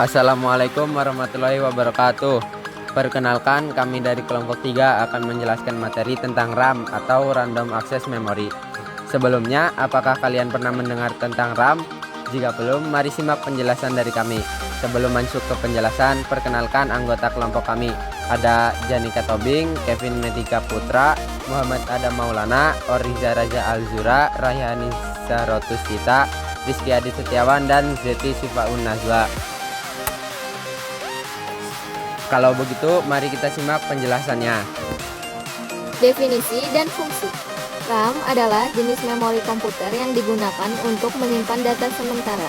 Assalamualaikum warahmatullahi wabarakatuh. Perkenalkan, kami dari kelompok 3 akan menjelaskan materi tentang RAM atau Random Access Memory. Sebelumnya, apakah kalian pernah mendengar tentang RAM? Jika belum, mari simak penjelasan dari kami. Sebelum masuk ke penjelasan, perkenalkan anggota kelompok kami. Ada Janika Tobing, Kevin Metika Putra, Muhammad Adam Maulana, Oriza Raja Alzura, Raihani Sarotusita, Rizky Adi Setiawan, dan Zeti Sifaun Nazwa. Kalau begitu, mari kita simak penjelasannya. Definisi dan fungsi. RAM adalah jenis memori komputer yang digunakan untuk menyimpan data sementara.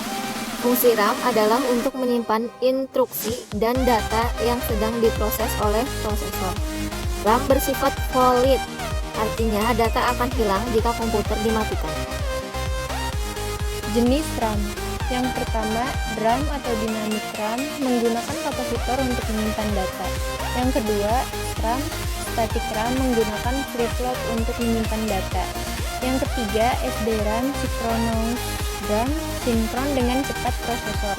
Fungsi RAM adalah untuk menyimpan instruksi dan data yang sedang diproses oleh prosesor. RAM bersifat volatile, artinya data akan hilang jika komputer dimatikan. Jenis RAM. Yang pertama, DRAM atau Dynamic RAM menggunakan kapasitor untuk menyimpan data. Yang kedua, SRAM, Static RAM menggunakan flip-flop untuk menyimpan data. Yang ketiga, SDRAM, Synchronous RAM, sinkron dengan cepat prosesor.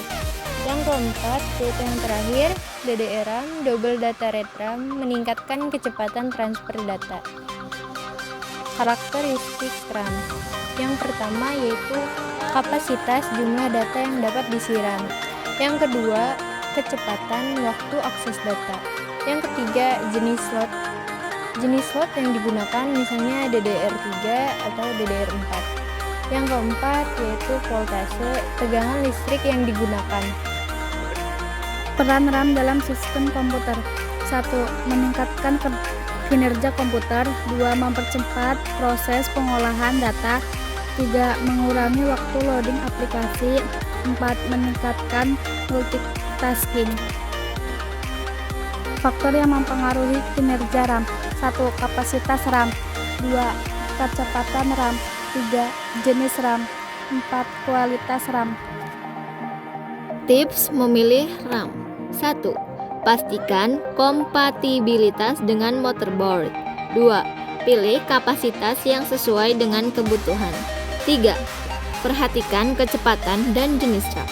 Yang keempat, yaitu yang terakhir, DDR-RAM, Double Data Rate RAM, meningkatkan kecepatan transfer data. Karakteristik RAM. Yang pertama yaitu kapasitas jumlah data yang dapat disiram. Yang kedua, kecepatan waktu akses data. Yang ketiga, jenis slot. Jenis slot yang digunakan misalnya DDR3 atau DDR4. Yang keempat yaitu voltase, tegangan listrik yang digunakan. Peran RAM dalam sistem komputer. 1. Meningkatkan kinerja komputer. 2. Mempercepat proses pengolahan data. 3. Mengurangi waktu loading aplikasi. 4. Meningkatkan multitasking. Faktor yang mempengaruhi kinerja RAM. 1. Kapasitas RAM. 2. Kecepatan RAM. 3. Jenis RAM. 4. Kualitas RAM. Tips memilih RAM. 1. Pastikan kompatibilitas dengan motherboard. 2. Pilih kapasitas yang sesuai dengan kebutuhan. 3. Perhatikan kecepatan dan jenis RAM.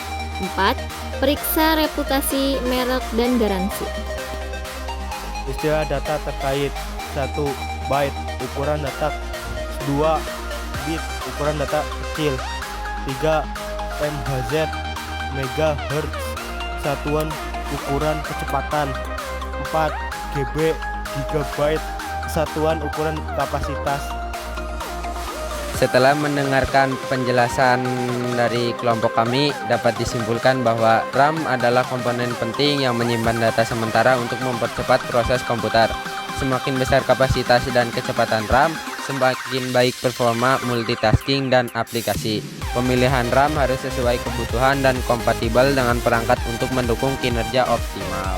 4. Periksa reputasi, merek, dan garansi. Istilah data terkait. 1. Byte, ukuran data. 2. Bit, ukuran data kecil. 3. MHz, megahertz, satuan ukuran kecepatan. 4. GB, gigabyte, satuan ukuran kapasitas. Setelah mendengarkan penjelasan dari kelompok kami, dapat disimpulkan bahwa RAM adalah komponen penting yang menyimpan data sementara untuk mempercepat proses komputer. Semakin besar kapasitas dan kecepatan RAM, semakin baik performa multitasking dan aplikasi. Pemilihan RAM harus sesuai kebutuhan dan kompatibel dengan perangkat untuk mendukung kinerja optimal.